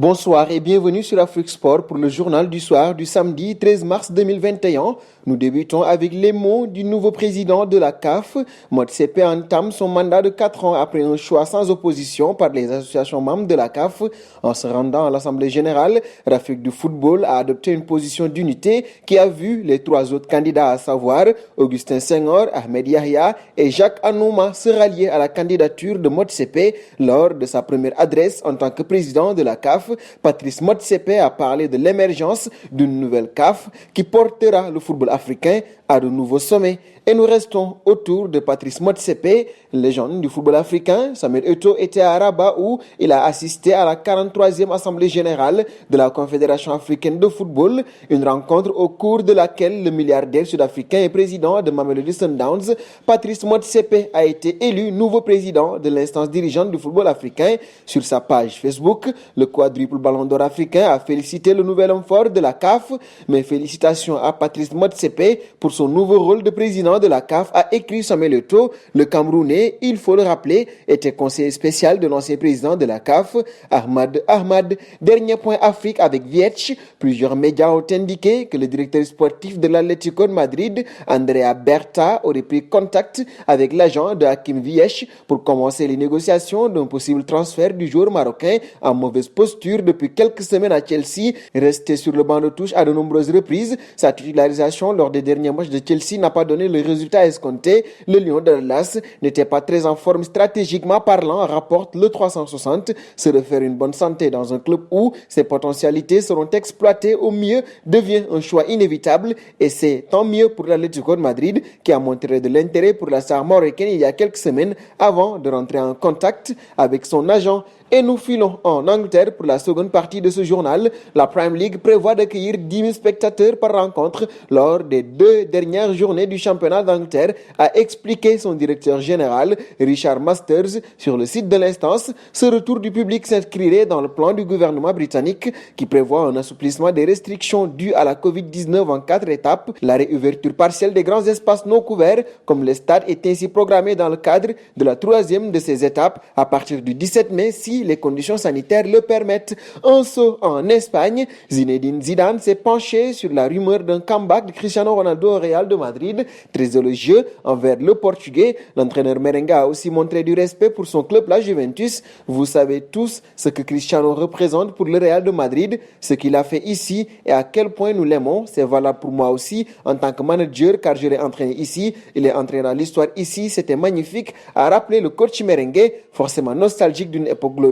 Bonsoir et bienvenue sur Afrique Sport pour le journal du soir du samedi 13 mars 2021. Nous débutons avec les mots du nouveau président de la CAF. Motsepe entame son mandat de 4 ans après un choix sans opposition par les associations membres de la CAF. En se rendant à l'Assemblée générale, l'Afrique du football a adopté une position d'unité qui a vu les 3 autres candidats, à savoir Augustin Senghor, Ahmed Yahya et Jacques Anouma, se rallier à la candidature de Motsepe lors de sa première adresse en tant que président de la CAF. Patrice Motsepe a parlé de l'émergence d'une nouvelle CAF qui portera le football africain à de nouveaux sommets. Et nous restons autour de Patrice Motsepe, légende du football africain. Samuel Eto'o était à Rabat où il a assisté à la 43e Assemblée générale de la Confédération africaine de football, une rencontre au cours de laquelle le milliardaire sud-africain et président de Mamelodi Sundowns, Patrice Motsepe, a été élu nouveau président de l'instance dirigeante du football africain. Sur sa page Facebook, le quadruple ballon d'or africain a félicité le nouvel homme fort de la CAF, mais félicitations à Patrice Motsepe pour son nouveau rôle de président de la CAF, a écrit Samuel Eto'o. Le Camerounais, il faut le rappeler, était conseiller spécial de l'ancien président de la CAF, Ahmad. Dernier point Afrique avec Vietch. Plusieurs médias ont indiqué que le directeur sportif de l'Atlético de Madrid, Andrea Berta, aurait pris contact avec l'agent de Hakim Ziyech pour commencer les négociations d'un possible transfert du joueur marocain en mauvaise posture depuis quelques semaines à Chelsea. Resté sur le banc de touche à de nombreuses reprises, sa titularisation lors des derniers matchs de Chelsea n'a pas donné le résultat escompté. Le Lion de l'As n'était pas très en forme stratégiquement parlant, rapporte le 360. Se refaire une bonne santé dans un club où ses potentialités seront exploitées au mieux devient un choix inévitable, et c'est tant mieux pour l'Atlético de Madrid qui a montré de l'intérêt pour la star marocaine il y a quelques semaines avant de rentrer en contact avec son agent. Et nous filons en Angleterre pour la seconde partie de ce journal. La Premier League prévoit d'accueillir 10 000 spectateurs par rencontre lors des 2 dernières journées du championnat d'Angleterre, a expliqué son directeur général Richard Masters sur le site de l'instance. Ce retour du public s'inscrirait dans le plan du gouvernement britannique qui prévoit un assouplissement des restrictions dues à la Covid-19 en 4 étapes. La réouverture partielle des grands espaces non couverts comme les stades est ainsi programmée dans le cadre de la 3e de ces étapes à partir du 17 mai si les conditions sanitaires le permettent. Un saut en Espagne, Zinedine Zidane s'est penché sur la rumeur d'un comeback de Cristiano Ronaldo au Real de Madrid. Très élogieux envers le Portugais, l'entraîneur merengue a aussi montré du respect pour son club, la Juventus. Vous savez tous ce que Cristiano représente pour le Real de Madrid, ce qu'il a fait ici et à quel point nous l'aimons. C'est valable pour moi aussi en tant que manager car je l'ai entraîné ici. Il est entré dans l'histoire ici, c'était magnifique, a rappelé le coach merengue, forcément nostalgique d'une époque glorieuse,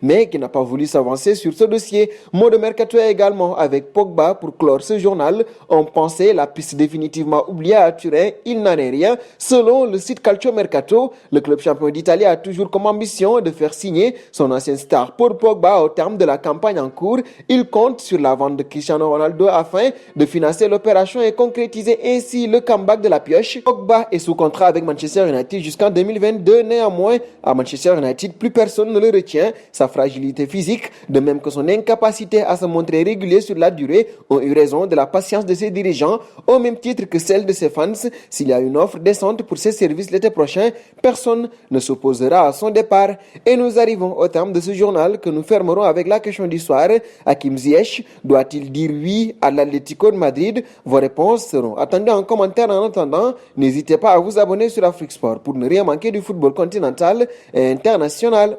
mais qui n'a pas voulu s'avancer sur ce dossier. Mot de mercato également avec Pogba pour clore ce journal. On pensait la piste définitivement oubliée à Turin, il n'en est rien. Selon le site Calcio Mercato, le club champion d'Italie a toujours comme ambition de faire signer son ancienne star Paul Pogba au terme de la campagne en cours. Il compte sur la vente de Cristiano Ronaldo afin de financer l'opération et concrétiser ainsi le comeback de la pioche. Pogba est sous contrat avec Manchester United jusqu'en 2022. Néanmoins, à Manchester United, plus personne ne le retient. Sa fragilité physique, de même que son incapacité à se montrer régulier sur la durée, ont eu raison de la patience de ses dirigeants, au même titre que celle de ses fans. S'il y a une offre décente pour ses services l'été prochain, personne ne s'opposera à son départ. Et nous arrivons au terme de ce journal que nous fermerons avec la question du soir. Hakim Ziyech doit-il dire oui à l'Atlético de Madrid? Vos réponses seront attendues en commentaire. En attendant, n'hésitez pas à vous abonner sur Afrique Sport pour ne rien manquer du football continental et international.